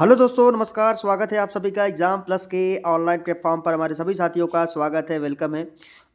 Hello दोस्तों, नमस्कार। स्वागत है आप सभी का एग्जाम प्लस के ऑनलाइन प्लेटफॉर्म पर। हमारे सभी साथियों का स्वागत है, वेलकम है।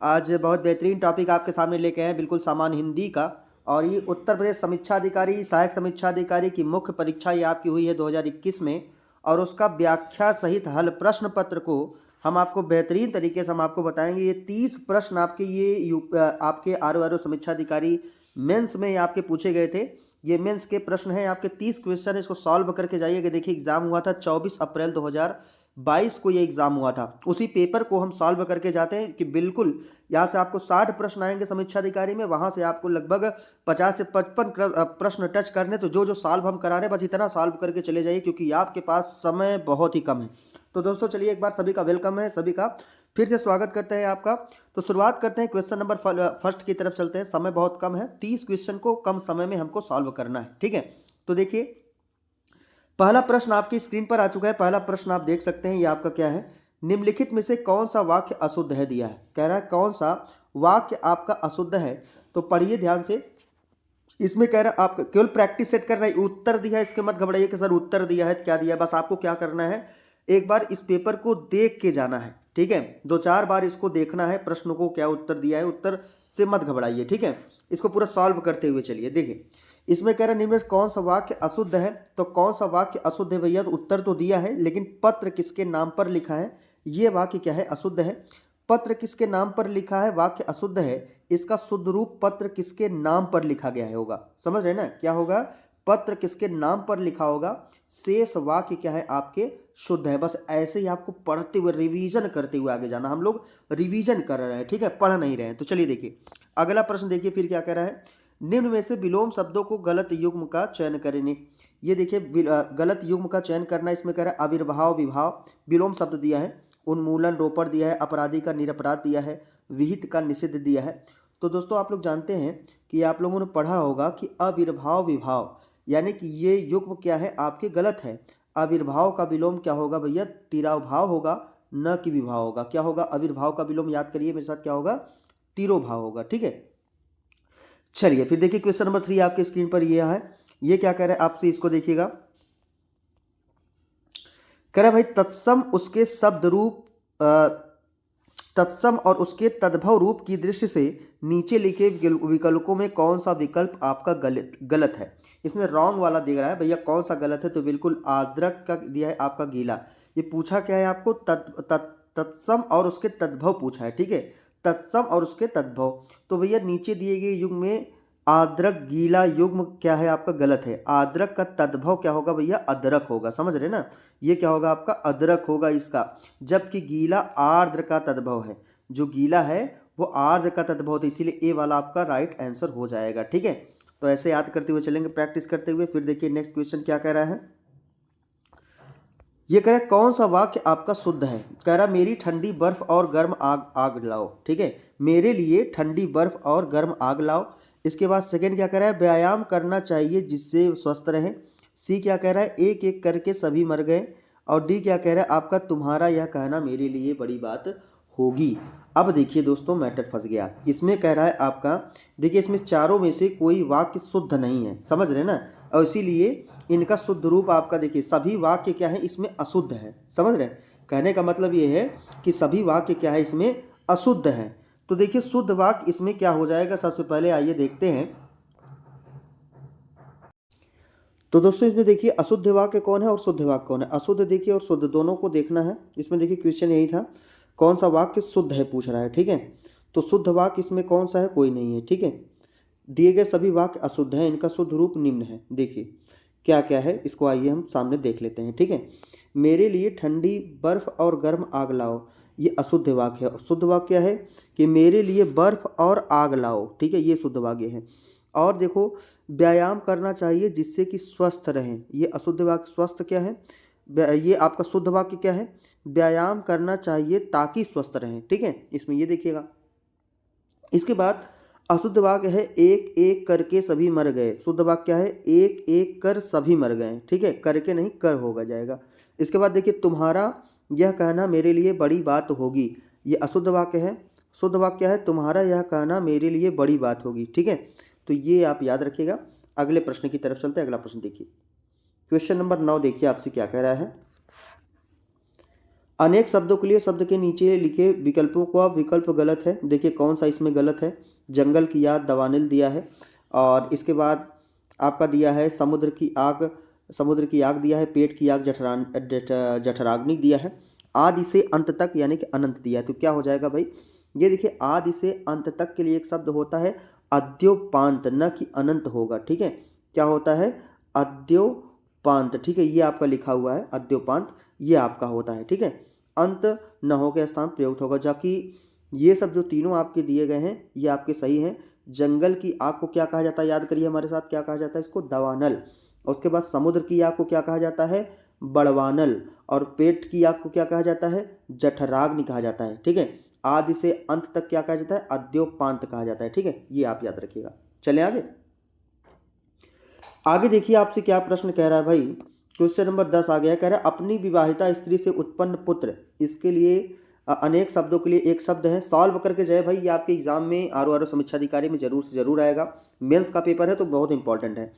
आज बहुत बेहतरीन टॉपिक आपके सामने लेके आए हैं, बिल्कुल सामान्य हिंदी का। और ये उत्तर प्रदेश समीक्षा अधिकारी, सहायक समीक्षा अधिकारी की मुख्य परीक्षा ये आपकी हुई है 2021 में। और उसका व्याख्या सहित हल प्रश्न पत्र को हम आपको बेहतरीन तरीके से हम आपको बताएंगे। ये 30 प्रश्न आपके आपके आर समीक्षा अधिकारी मेंस में ये आपके पूछे गए थे। ये मेंस के प्रश्न हैं आपके 30 क्वेश्चन, इसको सॉल्व करके जाइएगा। देखिए, एग्जाम हुआ था 24 अप्रैल 2022 को, ये एग्जाम हुआ था। उसी पेपर को हम सॉल्व करके जाते हैं कि बिल्कुल यहाँ से आपको 60 प्रश्न आएंगे समीक्षा अधिकारी में, वहां से आपको लगभग 50 से 55 प्रश्न टच करने। तो जो सॉल्व हम करा रहे हैं, बस इतना सॉल्व करके चले जाइए, क्योंकि आपके पास समय बहुत ही कम है। तो दोस्तों चलिए, एक बार सभी का वेलकम है, सभी का फिर से स्वागत करते हैं आपका। तो शुरुआत करते हैं, क्वेश्चन नंबर फर्स्ट की तरफ चलते हैं। समय बहुत कम है, 30 क्वेश्चन को कम समय में हमको सॉल्व करना है, ठीक है। तो देखिए, पहला प्रश्न आपकी स्क्रीन पर आ चुका है। पहला प्रश्न आप देख सकते हैं, ये आपका क्या है। निम्नलिखित में से कौन सा वाक्य अशुद्ध है दिया है, कह रहा है कौन सा वाक्य आपका अशुद्ध है। तो पढ़िए ध्यान से। इसमें कह रहा है आप केवल प्रैक्टिस सेट करना है। उत्तर दिया है, इसके मत घबराइए कि सर उत्तर दिया है तो क्या दिया है। बस आपको क्या करना है, एक बार इस पेपर को देख के जाना है, ठीक है। 2-4 बार इसको देखना है, प्रश्न को क्या उत्तर दिया है, उत्तर से मत घबराइए, ठीक है। इसको पूरा सॉल्व करते हुए चलिए। देखिए, इसमें कह रहा है निम्न में से कौन सा वाक्य अशुद्ध है। तो कौन सा वाक्य अशुद्ध है भैया, तो उत्तर तो दिया है, लेकिन पत्र किसके नाम पर लिखा है, ये वाक्य क्या है, अशुद्ध है। पत्र किसके नाम पर लिखा है, वाक्य अशुद्ध है। इसका शुद्ध रूप पत्र किसके नाम पर लिखा गया है होगा। समझ रहे ना, क्या होगा, पत्र किसके नाम पर लिखा होगा। शेष वाक्य क्या है, आपके शुद्ध है। बस ऐसे ही आपको पढ़ते हुए रिवीजन करते हुए आगे जाना। हम लोग रिवीजन कर रहे हैं, ठीक है, पढ़ नहीं रहे हैं। तो चलिए देखिए, अगला प्रश्न देखिए फिर क्या कह रहा है। निम्न में से विलोम शब्दों को गलत युग्म का चयन करें। ये देखिए, गलत युग्म का चयन करना। इसमें कह रहा है आविर्भाव, विभाव, विलोम शब्द दिया है। उन्मूलन, रोपड़ दिया है। अपराधी का निरपराध दिया है। विहित का निषिद्ध दिया है। तो दोस्तों आप लोग जानते हैं कि आप लोगों ने पढ़ा होगा कि आविर्भाव, विभाव, यानी कि ये युग्म क्या है, आपके गलत है। आविर्भाव का विलोम क्या होगा भैया, तिरोभाव होगा, न कि विभाव होगा। क्या होगा, आविर्भाव का विलोम याद करिए मेरे साथ, क्या होगा, तिरोभाव होगा, ठीक है। चलिए फिर देखिए, क्वेश्चन नंबर 3 आपके स्क्रीन पर ये है। ये क्या कह रहा है आपसे, इसको देखिएगा। कह रहा है भाई, तत्सम उसके शब्द रूप तत्सम और उसके तद्भव रूप की दृष्टि से नीचे लिखे विकल्पों में कौन सा विकल्प आपका गलत है। इसमें रॉन्ग वाला दिख रहा है भैया, कौन सा गलत है। तो बिल्कुल आद्रक का दिया है आपका गीला। ये पूछा क्या है आपको, तत्सम और उसके तद्भव पूछा है, ठीक है। तत्सम और उसके तद्भव। तो भैया नीचे दिए गए युग्म में आद्रक गीला युग्म क्या है आपका, गलत है। आद्रक का तद्भव क्या होगा भैया, अदरक होगा। समझ रहे ना, ये क्या होगा आपका, अदरक होगा इसका। जबकि गीला आर्द्र का तद्भव है। जो गीला है वो आर्द्र का तद्भव है, इसीलिए ए वाला आपका राइट आंसर हो जाएगा, ठीक है। तो ऐसे याद करते हुए चलेंगे, प्रैक्टिस करते हुए। फिर देखिए नेक्स्ट क्वेश्चन क्या कह रहा है। ये कह रहा है कौन सा वाक्य आपका शुद्ध है। कह रहा है मेरी ठंडी बर्फ और गर्म आग आग लाओ, ठीक है। मेरे लिए ठंडी बर्फ और गर्म आग लाओ। इसके बाद सेकंड क्या कह रहा है, व्यायाम करना चाहिए जिससे स्वस्थ रहे। सी क्या कह रहा है, एक एक करके सभी मर गए। और डी क्या कह रहा है आपका, तुम्हारा यह कहना मेरे लिए बड़ी बात होगी। अब देखिए दोस्तों, मैटर फंस गया। इसमें कह रहा है आपका, देखिए इसमें चारों में से कोई वाक्य शुद्ध नहीं है, समझ रहे ना। और इसीलिए इनका शुद्ध रूप आपका देखिए, सभी वाक्य क्या है इसमें अशुद्ध है। समझ रहे हैं, कहने का मतलब ये है कि सभी वाक्य क्या है इसमें अशुद्ध है। तो देखिए शुद्ध वाक्य इसमें क्या हो जाएगा, सबसे पहले आइए देखते हैं। तो दोस्तों इसमें देखिए अशुद्ध वाक्य कौन है और शुद्ध वाक्य कौन है। अशुद्ध देखिए और शुद्ध दोनों को देखना है। इसमें देखिए क्वेश्चन यही था, कौन सा वाक्य शुद्ध है पूछ रहा है, ठीक है। तो शुद्ध वाक्य इसमें कौन सा है, कोई नहीं है, ठीक है। दिए गए सभी वाक्य अशुद्ध हैं, इनका शुद्ध रूप निम्न है। देखिए क्या क्या है, इसको आइए हम सामने देख लेते हैं, ठीक है। मेरे लिए ठंडी बर्फ और गर्म आग लाओ, ये अशुद्ध वाक्य है। और शुद्ध वाक्य क्या है कि मेरे लिए बर्फ और आग लाओ, ठीक है, ये शुद्ध वाक्य है। और देखो, व्यायाम करना चाहिए जिससे कि स्वस्थ रहें, ये अशुद्ध वाक्य। स्वस्थ क्या है, ये आपका शुद्ध वाक्य क्या है, व्यायाम करना चाहिए ताकि स्वस्थ रहें, ठीक है। इसमें ये देखिएगा। इसके बाद अशुद्ध वाक्य है एक एक करके सभी मर गए। शुद्ध वाक्य क्या है, एक एक कर सभी मर गए, ठीक है, करके नहीं कर होगा जाएगा। इसके बाद देखिए, तुम्हारा यह कहना मेरे लिए बड़ी बात होगी, ये अशुद्ध वाक्य है। शुद्ध वाक्य है, तुम्हारा यह कहना मेरे लिए बड़ी बात होगी, ठीक है। तो ये आप याद रखिएगा। अगले प्रश्न की तरफ चलते हैं। अगला प्रश्न देखिए, क्वेश्चन नंबर 9 देखिए आपसे क्या कह रहा है। अनेक शब्दों के लिए शब्द के नीचे लिखे विकल्पों का विकल्प गलत है। देखिए कौन सा इसमें गलत है। जंगल की याद दवानिल दिया है, और इसके बाद आपका दिया है समुद्र की आग, समुद्र की आग दिया है। पेट की आग जठराग्नि दिया है। आदि से अंत तक यानी कि अनंत दिया है। तो क्या हो जाएगा भाई, ये देखिए आदि से अंत तक के लिए एक शब्द होता है अद्योपांत, न कि अनंत होगा। ठीक है, क्या होता है, अद्योपांत। ठीक है, ये आपका लिखा हुआ है अद्योपांत, ये आपका होता है। ठीक है, अंत न हो के स्थान प्रयुक्त होगा। जबकि ये सब जो तीनों आपके दिए गए हैं ये आपके सही हैं। जंगल की आग को क्या कहा जाता है, याद करिए हमारे साथ, क्या कहा जाता है इसको, दवानल। और उसके बाद समुद्र की आग को क्या कहा जाता है, बड़वानल। और पेट की आग को क्या कहा जाता है, जठराग्नि कहा जाता है। ठीक है, आदि से अंत तक क्या कहा जाता है, अद्योपांत कहा जाता है। ठीक है, ये आप याद रखिएगा। चले आगे। आगे देखिए आपसे क्या प्रश्न कह रहा है भाई। क्वेश्चन नंबर 10 आ गया, कह रहा है अपनी विवाहिता स्त्री से उत्पन्न पुत्र। इसके लिए अनेक शब्दों के लिए एक शब्द है। सॉल्व करके जाए भाई, ये आपके एग्जाम में आर समीक्षा अधिकारी में जरूर से जरूर आएगा। मेंस का पेपर है तो बहुत इंपॉर्टेंट है।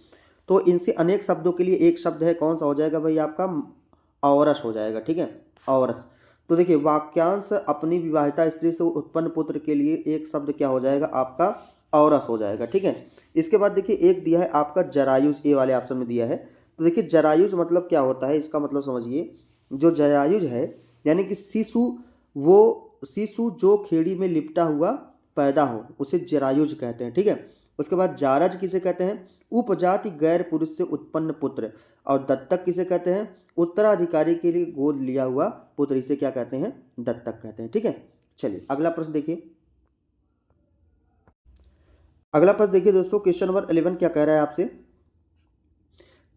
तो इनसे अनेक शब्दों के लिए एक शब्द है, कौन सा हो जाएगा भाई आपका, औरस हो जाएगा। ठीक है, औरस। तो देखिए वाक्यांश अपनी विवाहिता स्त्री से उत्पन्न पुत्र के लिए एक शब्द क्या हो जाएगा आपका, औरस हो जाएगा। ठीक है, इसके बाद देखिए एक दिया है आपका जरायुज, ए वाले ऑप्शन में दिया है। तो देखिए जरायुज मतलब क्या होता है, इसका मतलब समझिए। जो जरायुज है यानी कि शिशु, वो शिशु जो खेड़ी में लिपटा हुआ पैदा हो उसे जरायुज कहते हैं। ठीक है, उसके बाद जारज किसे कहते हैं, उपजाति गैर पुरुष से उत्पन्न पुत्र। और दत्तक किसे कहते हैं, उत्तराधिकारी के लिए गोद लिया हुआ पुत्र, इसे क्या कहते हैं, दत्तक कहते हैं। ठीक है, चलिए अगला प्रश्न देखिए। अगला प्रश्न देखिए दोस्तों, क्वेश्चन नंबर 11 क्या कह रहा है आपसे,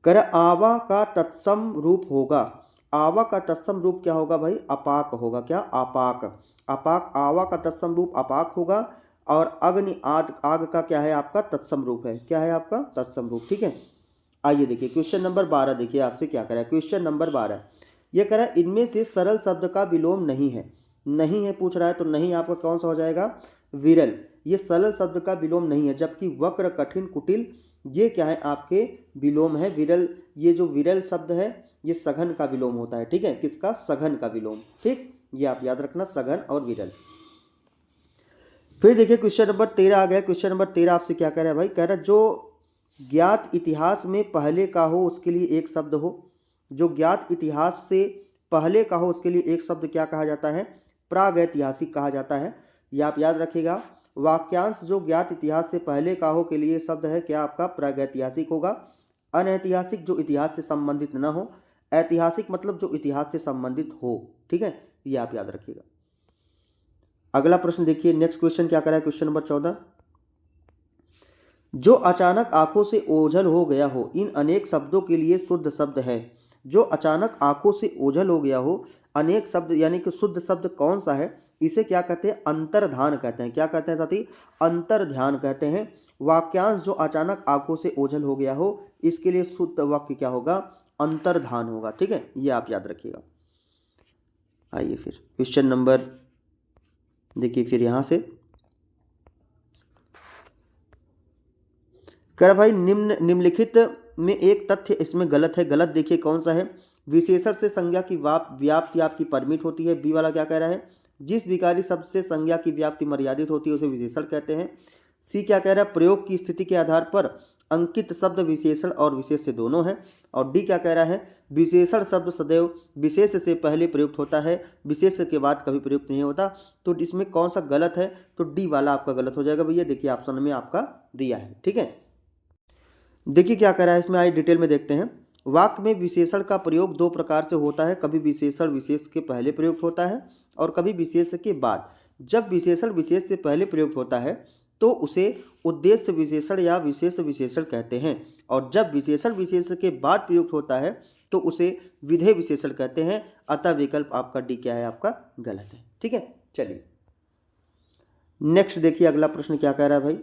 कह रहा आवा का तत्सम रूप होगा। आवा का तत्सम रूप क्या होगा भाई, अपाक होगा। क्या, अपाक। अपाक, आवा का तत्सम रूप अपाक होगा। और अग्नि आग, आग का क्या है आपका तत्सम रूप है, क्या है आपका तत्सम रूप। ठीक है, आइए देखिए क्वेश्चन नंबर 12 देखिए आपसे क्या कह रहा है। क्वेश्चन नंबर 12 ये कह रहा है इनमें से सरल शब्द का विलोम नहीं है। नहीं है पूछ रहा है, तो नहीं आपका कौन सा हो जाएगा, विरल। ये सरल शब्द का विलोम नहीं है। जबकि वक्र, कठिन, कुटिल ये क्या है आपके विलोम है। विरल, ये जो विरल शब्द है ये सघन का विलोम होता है। ठीक है, किसका, सघन का विलोम। ठीक, ये आप याद रखना, सघन और विरल। फिर देखिए क्वेश्चन नंबर 13 आ गया। क्वेश्चन नंबर 13 आपसे क्या कह रहा है भाई, कह रहा है जो ज्ञात इतिहास में पहले का हो उसके लिए एक शब्द हो। जो ज्ञात इतिहास से पहले का हो उसके लिए एक शब्द क्या कहा जाता है, प्रागैतिहासिक कहा जाता है। ये आप याद रखिएगा। वाक्यांश जो ज्ञात इतिहास से पहले का हो के लिए शब्द है क्या आपका, प्रागैतिहासिक होगा। अनैतिहासिक जो इतिहास से संबंधित न हो। ऐतिहासिक मतलब जो इतिहास से संबंधित हो। ठीक है, ये आप याद रखिएगा। अगला प्रश्न देखिए, नेक्स्ट क्वेश्चन क्या करा है, क्वेश्चन नंबर 14, जो अचानक आंखों से ओझल हो गया हो, इन अनेक शब्दों के लिए शुद्ध शब्द है। जो अचानक आंखों से ओझल हो गया हो, अनेक शब्द यानी कि शुद्ध शब्द कौन सा है, इसे क्या कहते हैं, अंतर्धान कहते हैं। क्या कहते हैं साथी, अंतर्ध्यान कहते हैं। वाक्यांश जो अचानक आंखों से ओझल हो गया हो, इसके लिए शुद्ध वाक्य क्या होगा, अंतर्धान होगा। ठीक है, ये आप याद रखिएगा। आइए फिर क्वेश्चन नंबर देखिए, फिर यहां से कह भाई निम्नलिखित में एक तथ्य इसमें गलत है। गलत देखिए कौन सा है, विशेषण से संज्ञा की व्याप्ति आपकी परमिट होती है। बी वाला क्या कह रहा है, जिस विकारी शब्द से संज्ञा की व्याप्ति मर्यादित होती है उसे विशेषण कहते हैं। सी क्या कह रहा है, प्रयोग की स्थिति के आधार पर अंकित शब्द विशेषण और विशेष से दोनों है। और डी क्या कह रहा है, विशेषण शब्द सदैव विशेष से पहले प्रयुक्त होता है, विशेष के बाद कभी प्रयुक्त नहीं होता। तो इसमें कौन सा गलत है, तो डी वाला आपका गलत हो जाएगा भैया। देखिए ऑप्शन में आपका दिया है। ठीक है, देखिए क्या कह रहा है इसमें, आइए डिटेल में देखते हैं। वाक्य में विशेषण का प्रयोग दो प्रकार से होता है, कभी विशेषण विशेष के पहले प्रयुक्त होता है और कभी विशेष के बाद। जब विशेषण विशेष से पहले प्रयुक्त होता है तो उसे उद्देश्य विशेषण या विशेष विशेषण कहते हैं, और जब विशेषण विशेष के बाद प्रयुक्त होता है तो उसे विधेय विशेषण कहते हैं। अतः विकल्प आपका डी क्या है, आपका गलत है। ठीक है, चलिए नेक्स्ट देखिए अगला प्रश्न क्या कह रहा है भाई,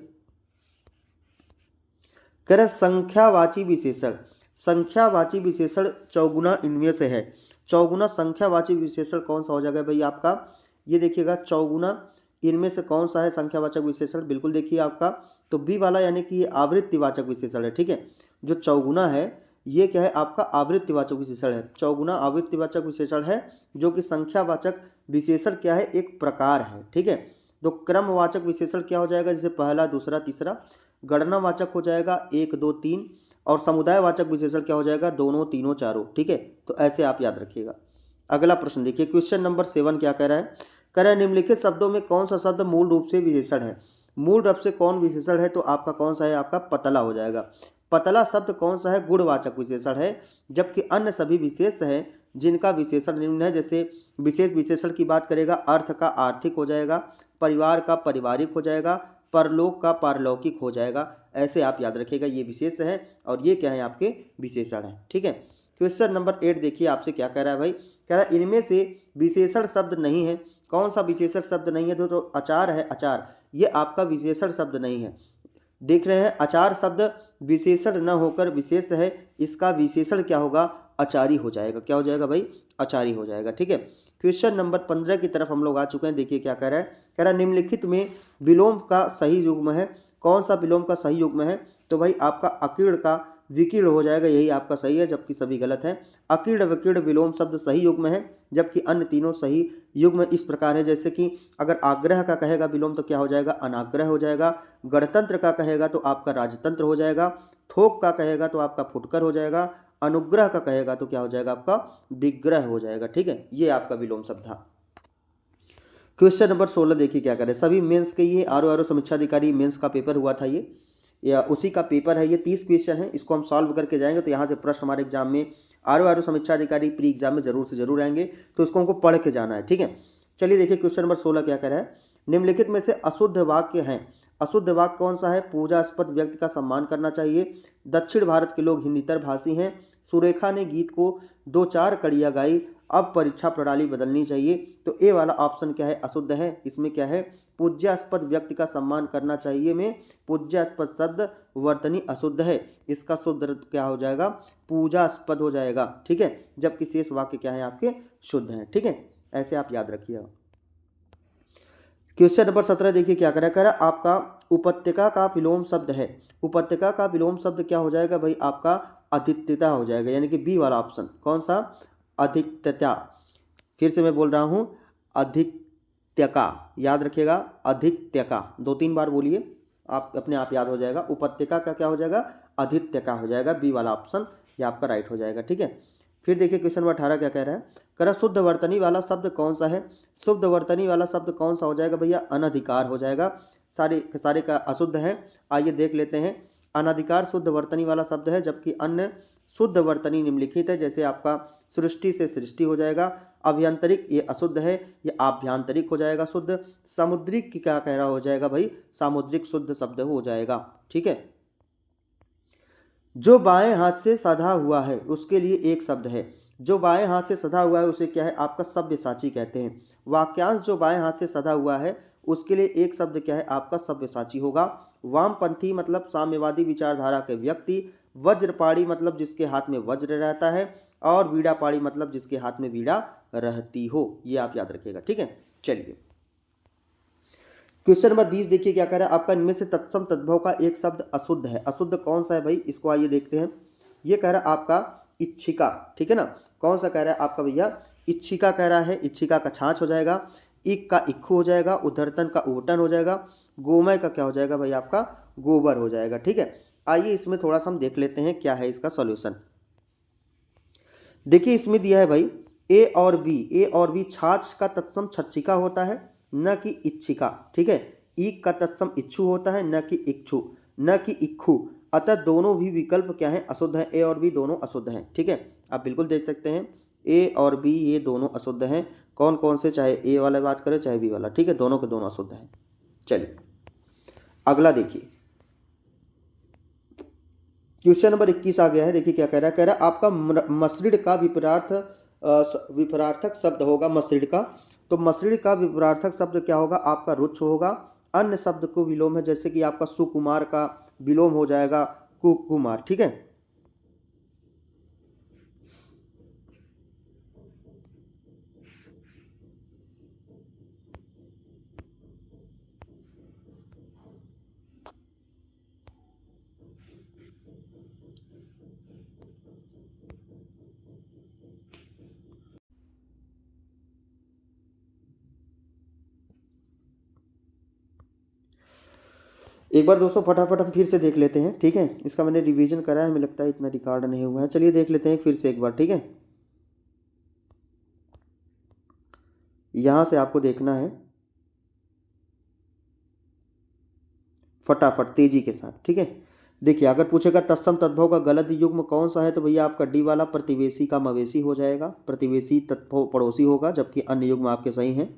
कह रहा संख्यावाची विशेषण। संख्यावाची विशेषण चौगुना इनमें से है। चौगुना संख्यावाची विशेषण कौन सा हो जाएगा भाई आपका, ये देखिएगा चौगुना इनमें से कौन सा है संख्यावाचक विशेषण, बिल्कुल देखिए आपका तो बी वाला यानी कि आवृत्तिवाचक विशेषण है। ठीक है, जो चौगुना है ये क्या है आपका आवृत्तिवाचक विशेषण है। चौगुना आवृत्तिवाचक विशेषण है जो कि संख्यावाचक विशेषण क्या है एक प्रकार है, ठीक है। तो क्रमवाचक विशेषण क्या हो जाएगा, जैसे पहला दूसरा तीसरा। गणनावाचक हो जाएगा 1 2 3। और समुदायवाचक विशेषण क्या हो जाएगा, दोनों तीनों चारों, ठीक है। तो ऐसे आप याद रखिएगा। अगला प्रश्न देखिए, क्वेश्चन नंबर 7 क्या कह रहा है, कह रहा है निम्नलिखित शब्दों में कौन सा शब्द मूल रूप से विशेषण है। मूल रूप से कौन विशेषण है, तो आपका कौन सा है, आपका पतला हो जाएगा। पतला शब्द कौन सा है, गुणवाचक विशेषण है, जबकि अन्य सभी विशेष हैं जिनका विशेषण निम्न है। जैसे विशेष विशेषण की बात करेगा, अर्थ का आर्थिक हो जाएगा, परिवार का पारिवारिक हो जाएगा, परलोक का पारलौकिक हो जाएगा। ऐसे आप याद रखिएगा, ये विशेष है और ये क्या है आपके विशेषण है, ठीक है। क्वेश्चन नंबर 8 देखिए आपसे क्या कह रहा है भाई, कह रहा है इनमें से विशेषण शब्द नहीं है। कौन सा विशेषण शब्द नहीं है, तो अचार है, अचार ये आपका विशेषण शब्द नहीं है। देख रहे हैं, अचार शब्द विशेषण न होकर विशेष है, इसका विशेषण क्या होगा, अचारी हो जाएगा। क्या हो जाएगा भाई, अचारी हो जाएगा, ठीक है। क्वेश्चन नंबर 15 की तरफ हम लोग आ चुके हैं। देखिए क्या कह रहा है, कह रहा है निम्नलिखित में विलोम का सही युग्म है। कौन सा विलोम का सही युग्म है, तो भाई आपका अकीर्ण का विकीर्ण हो जाएगा, यही आपका सही है, जबकि सभी गलत है। अकीर्ण विकीर्ण विलोम शब्द सही युग्म है, जबकि अन्य तीनों सही युग्म इस प्रकार है। जैसे कि अगर आग्रह का कहेगा विलोम तो क्या हो जाएगा, अनाग्रह हो जाएगा। गणतंत्र का कहेगा तो आपका राजतंत्र हो जाएगा। थोक का कहेगा तो आपका फुटकर हो जाएगा। अनुग्रह का कहेगा तो क्या हो जाएगा, आपका दिग्ग्रह हो जाएगा, ठीक है। ये आपका विलोम शब्द था। क्वेश्चन नंबर 16 देखिए क्या करें, सभी मेंस के ये आर समीक्षा अधिकारी मेंस का पेपर हुआ था ये, या उसी का पेपर है ये। 30 क्वेश्चन है, इसको हम सॉल्व करके जाएंगे तो यहाँ से प्रश्न हमारे एग्जाम में आर समीक्षा अधिकारी प्री एग्जाम में जरूर से जरूर आएंगे, तो इसको हमको पढ़ के जाना है, ठीक है। चलिए देखिए क्वेश्चन नंबर 16 क्या कह रहा है, निम्नलिखित में से अशुद्ध वाक्य हैं। अशुद्ध वाक्य कौन सा है, पूजास्पद व्यक्ति का सम्मान करना चाहिए। दक्षिण भारत के लोग हिंदीतर भाषी हैं। सुरेखा ने गीत को 2-4 कड़ियाँ गाई। अब परीक्षा प्रणाली बदलनी चाहिए। तो ए वाला ऑप्शन क्या है, अशुद्ध है। इसमें क्या है, पूज्यास्पद व्यक्ति का सम्मान करना चाहिए में पूज्यास्पद शब्द वर्तनी अशुद्ध है, इसका शुद्ध अर्थ क्या हो जाएगा, पूजास्पद हो जाएगा, ठीक है। जबकि शेष वाक्य क्या है आपके शुद्ध हैं, ठीक है। ऐसे आप याद रखिएगा। क्वेश्चन नंबर 17 देखिए क्या कह रहा है, आपका उपत्यका का विलोम शब्द है। उपत्यका का विलोम शब्द क्या हो जाएगा भाई, आपका अधित्यता हो जाएगा, यानी कि बी वाला ऑप्शन। कौन सा, अधित्यता। फिर से मैं बोल रहा हूं, अधित्यका, याद रखिएगा, अधित्यका 2-3 बार बोलिए, आप अपने आप याद हो जाएगा। उपत्यका का क्या हो जाएगा, अधित्यका हो जाएगा, बी वाला ऑप्शन ये आपका राइट हो जाएगा, ठीक है। फिर देखिए क्वेश्चन नंबर 18 क्या कह रहा है, कह रहा शुद्ध वर्तनी वाला शब्द कौन सा है। शुद्ध वर्तनी वाला शब्द कौन सा हो जाएगा भैया, अनधिकार हो जाएगा। सारे सारे का अशुद्ध है। आइए देख लेते हैं, अनधिकार शुद्ध वर्तनी वाला शब्द है, जबकि अन्य शुद्ध वर्तनी निम्नलिखित है। जैसे आपका सृष्टि से सृष्टि हो जाएगा। अभ्यंतरिक ये अशुद्ध है, ये आभ्यंतरिक हो जाएगा शुद्ध। सामुद्रिक की क्या कह रहा हो जाएगा भाई, सामुद्रिक शुद्ध शब्द हो जाएगा, ठीक है। जो बाएं हाथ से सधा हुआ है उसके लिए एक शब्द है। जो बाएं हाथ से सधा हुआ है उसे क्या है, आपका सव्यसाची कहते हैं। वाक्यांश जो बाएं हाथ से सधा हुआ है उसके लिए एक शब्द क्या है, आपका सव्यसाची होगा। वामपंथी मतलब साम्यवादी विचारधारा के व्यक्ति। वज्रपाणी मतलब जिसके हाथ में वज्र रहता है। और वीणापाणी मतलब जिसके हाथ में वीणा रहती हो। ये आप याद रखिएगा, ठीक है। चलिए क्वेश्चन नंबर 20 देखिए क्या कह रहा है, आपका इनमें से तत्सम तद्भव का एक शब्द अशुद्ध है। अशुद्ध कौन सा है भाई, इसको आइए देखते हैं। ये कह रहा है आपका इच्छिका, ठीक है ना। कौन सा कह रहा है आपका भैया, इच्छिका कह रहा है। इच्छिका का छाछ हो जाएगा। इक का इक्खू हो जाएगा। उद्धर्तन का उवटन हो जाएगा। गोमय का क्या हो जाएगा भाई, आपका गोबर हो जाएगा, ठीक है। आइए इसमें थोड़ा सा हम देख लेते हैं क्या है इसका सॉल्यूशन। देखिए इसमें दिया है भाई ए और बी। ए और बी छाछ का तत्सम छच्छिका होता है, न कि इच्छिका, ठीक है। ईक का तत्सम इच्छु होता है, न कि इच्छु, न कि इक्खु। अतः दोनों भी विकल्प क्या है, अशुद्ध है। ए और बी दोनों अशुद्ध हैं, ठीक है। आप बिल्कुल देख सकते हैं ए और बी ये दोनों अशुद्ध हैं। कौन कौन से, चाहे ए वाला बात करें चाहे बी वाला, ठीक है, दोनों के दोनों अशुद्ध हैं। चलिए अगला देखिए, क्वेश्चन नंबर 21 आ गया है। देखिए क्या कह रहा है, कह रहा है आपका मसरिड़ का विपरार्थक शब्द होगा। मसरिड़ का, तो मसरिड़ का विपरार्थक शब्द क्या होगा, आपका रुच्छ होगा। अन्य शब्द को विलोम है, जैसे कि आपका सुकुमार का विलोम हो जाएगा कुकुमार, ठीक है। एक बार दोस्तों फटाफट हम फिर से देख लेते हैं, ठीक है। इसका मैंने रिवीजन करा है, हमें लगता है इतना रिकॉर्ड नहीं हुआ है। चलिए देख लेते हैं फिर से एक बार, ठीक है। यहाँ से आपको देखना है फटाफट तेजी के साथ, ठीक है। देखिए अगर पूछेगा तत्सम तद्भव का गलत युग्म कौन सा है, तो भैया आपका डी वाला प्रतिवेशी का मवेशी हो जाएगा। प्रतिवेशी तत्भव पड़ोसी होगा, जबकि अन्य युग्म आपके सही हैं।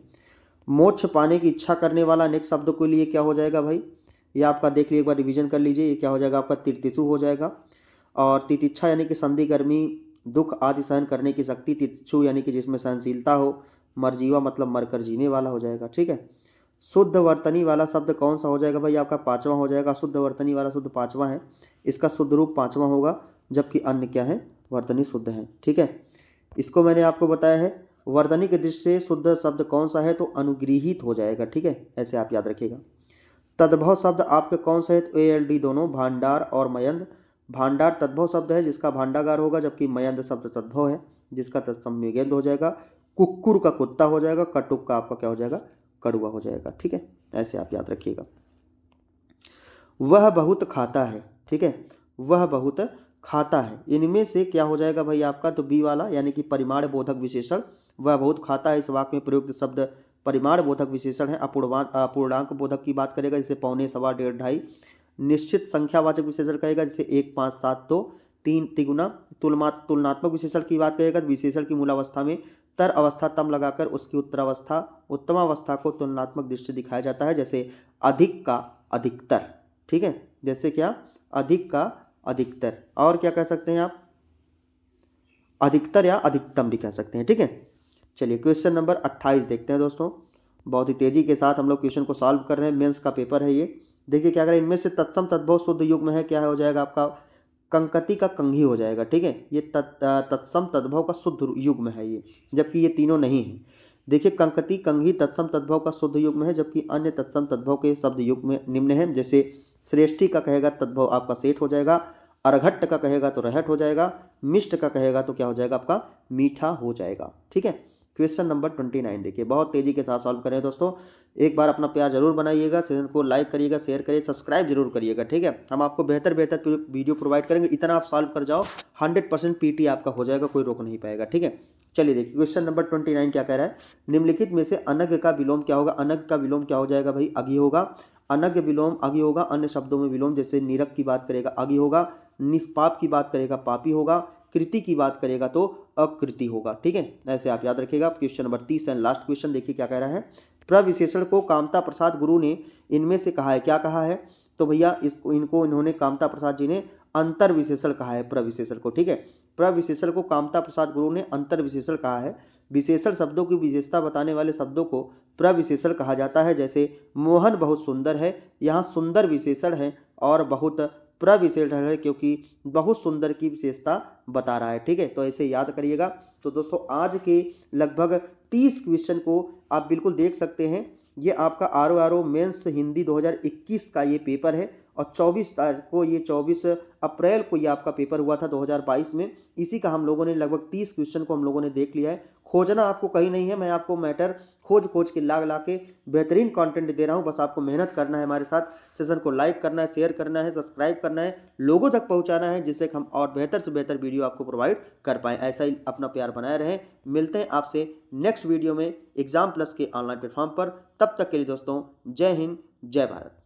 मोक्ष पाने की इच्छा करने वाला अनेक शब्दों के लिए क्या हो जाएगा भाई, ये आपका देख लीजिए, एक बार रिवीजन कर लीजिए। ये क्या हो जाएगा आपका तिर्तिसु हो जाएगा। और तितिक्षा यानी कि संधि गर्मी दुख आदि सहन करने की शक्ति। तितिक्षु यानी कि जिसमें सहनशीलता हो। मरजीवा मतलब मरकर जीने वाला हो जाएगा, ठीक है। शुद्ध वर्तनी वाला शब्द कौन सा हो जाएगा भाई, आपका पांचवा हो जाएगा। शुद्ध वर्तनी वाला शुद्ध पांचवा है, इसका शुद्ध रूप पांचवा होगा, जबकि अन्य क्या है, वर्तनी शुद्ध है, ठीक है। इसको मैंने आपको बताया है। वर्तनी के दृष्टि से शुद्ध शब्द कौन सा है, तो अनुगृहित हो जाएगा, ठीक है, ऐसे आप याद रखिएगा। तद्भव शब्द आपके कौन सा है, तो ALD दोनों, भांडार और मयंद। भांडार तद्भव शब्द है जिसका भांडागार होगा, जबकि मयंद शब्द तद्भव है जिसका तत्सम विगेंद हो जाएगा। कुक्कुर का कुत्ता हो जाएगा। कटुक का आपका क्या हो जाएगा, कड़ुआ हो जाएगा, ठीक है, ऐसे आप याद रखिएगा। वह बहुत खाता है, ठीक है, वह बहुत खाता है, इनमें से क्या हो जाएगा भाई आपका, तो बी वाला यानी कि परिमाण बोधक विशेषण। वह बहुत खाता है, इस वाक्य में प्रयुक्त शब्द परिमाण बोधक विशेषण है। अपूर्णांक बोधक की बात करेगा, जैसे पौने, सवा, डेढ़, ढाई। निश्चित संख्यावाचक विशेषण कहेगा, जैसे 1, 5, 7, 2, 3, तिगुना। तुलनात्मक विशेषण की बात करेगा, विशेषण की मूलावस्था में तर अवस्था तम लगाकर उसकी उत्तरावस्था को तुलनात्मक दृष्टि दिखाया जाता है, जैसे अधिक का अधिकतर, ठीक है, जैसे क्या, अधिक का अधिकतर। और क्या कह सकते हैं आप, अधिकतर या अधिकतम भी कह सकते हैं, ठीक है। चलिए क्वेश्चन नंबर 28 देखते हैं दोस्तों। बहुत ही तेजी के साथ हम लोग क्वेश्चन को सॉल्व कर रहे हैं, मेंस का पेपर है ये। देखिए क्या करें, इनमें से तत्सम तद्भव शुद्ध युग्म है, क्या हो जाएगा आपका, कंकति का कंघी हो जाएगा, ठीक है। ये तत्सम तद्भव का शुद्ध युग्म है ये, जबकि ये तीनों नहीं है। देखिए कंकति कंघी तत्सम तद्भव का शुद्ध युग्म है, जबकि अन्य तत्सम तद्भव के शब्द युग्म निम्न है। जैसे श्रेष्ठी का कहेगा तद्भव आपका सेठ हो जाएगा। अरघट्ट का कहेगा तो रहट हो जाएगा। मिष्ट का कहेगा तो क्या हो जाएगा आपका, मीठा हो जाएगा, ठीक है। क्वेश्चन नंबर 29 देखिए, बहुत तेजी के साथ सॉल्व करें दोस्तों। एक बार अपना प्यार जरूर बनाइएगा, चैनल को लाइक करिएगा, शेयर करिए, सब्सक्राइब जरूर करिएगा, ठीक है। हम आपको बेहतर वीडियो प्रोवाइड करेंगे, इतना आप सॉल्व कर जाओ, 100% PT आपका हो जाएगा, कोई रोक नहीं पाएगा, ठीक है। चलिए देखिए क्वेश्चन नंबर 29 क्या कह रहा है, निम्नलिखित में से अनग का विलोम क्या होगा। अनग का विलोम क्या हो जाएगा भाई, अगी होगा। अनग विलोम अगी होगा। अन्य शब्दों में विलोम, जैसे निरक की बात करेगा अगी होगा। निष्पाप की बात करेगा पापी होगा। कृति की बात करेगा तो अकृति होगा, ठीक है, ऐसे आप याद रखिएगा। Question number 30 and last question देखिए क्या कह रहा है, प्रविशेषण को कामता प्रसाद गुरु ने इनमें से कहा है, क्या कहा है, तो भैया इन्होंने कामता प्रसाद जी ने अंतर विशेषण कहा है प्रविशेषण को, ठीक है। प्रविशेषण को कामता प्रसाद गुरु ने अंतर विशेषण कहा है। विशेषण शब्दों की विशेषता बताने वाले शब्दों को प्रविशेषण कहा जाता है। जैसे मोहन बहुत सुंदर है, यहाँ सुंदर विशेषण है और बहुत प्रविशेषण है, क्योंकि बहुत सुंदर की विशेषता बता रहा है, ठीक है। तो ऐसे याद करिएगा। तो दोस्तों आज के लगभग 30 क्वेश्चन को आप बिल्कुल देख सकते हैं। ये आपका RO मेंस हिंदी 2021 का ये पेपर है, और 24 तारीख को, ये 24 अप्रैल को ये आपका पेपर हुआ था 2022 में। इसी का हम लोगों ने लगभग 30 क्वेश्चन को हम लोगों ने देख लिया है। खोजना आपको कहीं नहीं है, मैं आपको मैटर खोज के ला के बेहतरीन कंटेंट दे रहा हूं। बस आपको मेहनत करना है, हमारे साथ सेशन को लाइक करना है, शेयर करना है, सब्सक्राइब करना है, लोगों तक पहुंचाना है, जिससे हम और बेहतर से बेहतर वीडियो आपको प्रोवाइड कर पाएँ। ऐसा ही अपना प्यार बनाए रहें। मिलते हैं आपसे नेक्स्ट वीडियो में एग्जाम प्लस के ऑनलाइन प्लेटफॉर्म पर। तब तक के लिए दोस्तों जय हिंद, जय भारत।